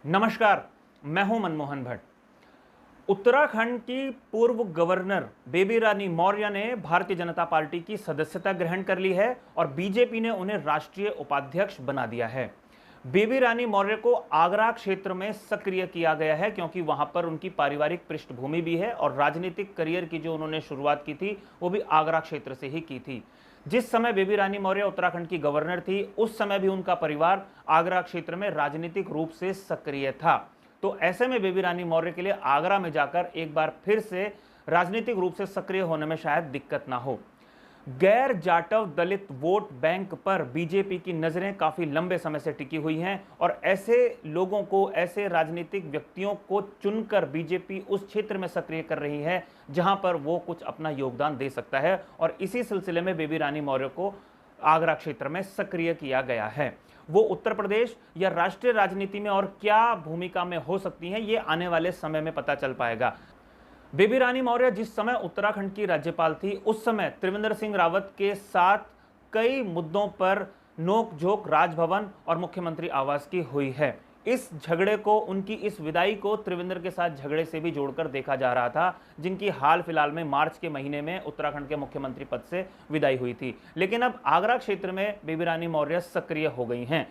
नमस्कार, मैं हूं मनमोहन भट्ट। उत्तराखंड की पूर्व गवर्नर बेबी रानी मौर्य ने भारतीय जनता पार्टी की सदस्यता ग्रहण कर ली है और बीजेपी ने उन्हें राष्ट्रीय उपाध्यक्ष बना दिया है। बेबी रानी मौर्य को आगरा क्षेत्र में सक्रिय किया गया है क्योंकि वहां पर उनकी पारिवारिक पृष्ठभूमि भी है और राजनीतिक करियर की जो उन्होंने शुरुआत की थी वो भी आगरा क्षेत्र से ही की थी। जिस समय बेबी रानी मौर्य उत्तराखंड की गवर्नर थी उस समय भी उनका परिवार आगरा क्षेत्र में राजनीतिक रूप से सक्रिय था। तो ऐसे में बेबी रानी मौर्य के लिए आगरा में जाकर एक बार फिर से राजनीतिक रूप से सक्रिय होने में शायद दिक्कत ना हो। गैर जाटव दलित वोट बैंक पर बीजेपी की नजरें काफी लंबे समय से टिकी हुई हैं और ऐसे लोगों को, ऐसे राजनीतिक व्यक्तियों को चुनकर बीजेपी उस क्षेत्र में सक्रिय कर रही है जहां पर वो कुछ अपना योगदान दे सकता है और इसी सिलसिले में बेबी रानी मौर्य को आगरा क्षेत्र में सक्रिय किया गया है। वो उत्तर प्रदेश या राष्ट्रीय राजनीति में और क्या भूमिका में हो सकती हैं, ये आने वाले समय में पता चल पाएगा। बेबी रानी मौर्य जिस समय उत्तराखंड की राज्यपाल थी उस समय त्रिवेंद्र सिंह रावत के साथ कई मुद्दों पर नोक-झोंक राजभवन और मुख्यमंत्री आवास की हुई है। इस झगड़े को, उनकी इस विदाई को त्रिवेंद्र के साथ झगड़े से भी जोड़कर देखा जा रहा था, जिनकी हाल फिलहाल में मार्च के महीने में उत्तराखंड के मुख्यमंत्री पद से विदाई हुई थी। लेकिन अब आगरा क्षेत्र में बेबी रानी मौर्य सक्रिय हो गई हैं।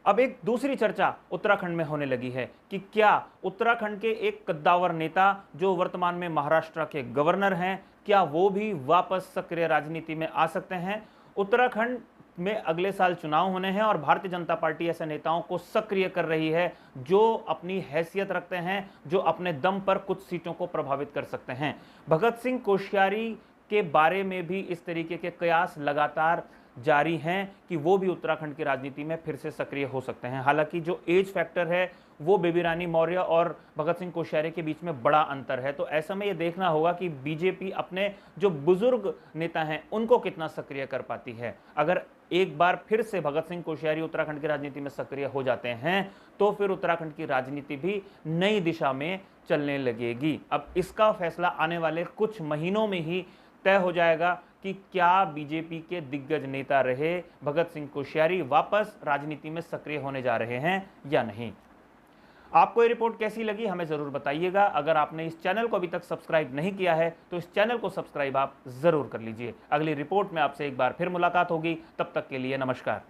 अब एक दूसरी चर्चा उत्तराखंड में होने लगी है कि क्या उत्तराखंड के एक कद्दावर नेता जो वर्तमान में महाराष्ट्र के गवर्नर हैं, क्या वो भी वापस सक्रिय राजनीति में आ सकते हैं। उत्तराखंड में अगले साल चुनाव होने हैं और भारतीय जनता पार्टी ऐसे नेताओं को सक्रिय कर रही है जो अपनी हैसियत रखते हैं, जो अपने दम पर कुछ सीटों को प्रभावित कर सकते हैं। भगत सिंह कोश्यारी के बारे में भी इस तरीके के कयास लगातार जारी हैं कि वो भी उत्तराखंड की राजनीति में फिर से सक्रिय हो सकते हैं। हालांकि जो एज फैक्टर है वो बेबी रानी मौर्य और भगत सिंह कोश्यारी के बीच में बड़ा अंतर है। तो ऐसे में ये देखना होगा कि बीजेपी अपने जो बुजुर्ग नेता हैं उनको कितना सक्रिय कर पाती है। अगर एक बार फिर से भगत सिंह कोश्यारी उत्तराखंड की राजनीति में सक्रिय हो जाते हैं तो फिर उत्तराखंड की राजनीति भी नई दिशा में चलने लगेगी। अब इसका फैसला आने वाले कुछ महीनों में ही तय हो जाएगा कि क्या बीजेपी के दिग्गज नेता रहे भगत सिंह कोश्यारी वापस राजनीति में सक्रिय होने जा रहे हैं या नहीं। आपको ये रिपोर्ट कैसी लगी हमें जरूर बताइएगा। अगर आपने इस चैनल को अभी तक सब्सक्राइब नहीं किया है तो इस चैनल को सब्सक्राइब आप जरूर कर लीजिए। अगली रिपोर्ट में आपसे एक बार फिर मुलाकात होगी, तब तक के लिए नमस्कार।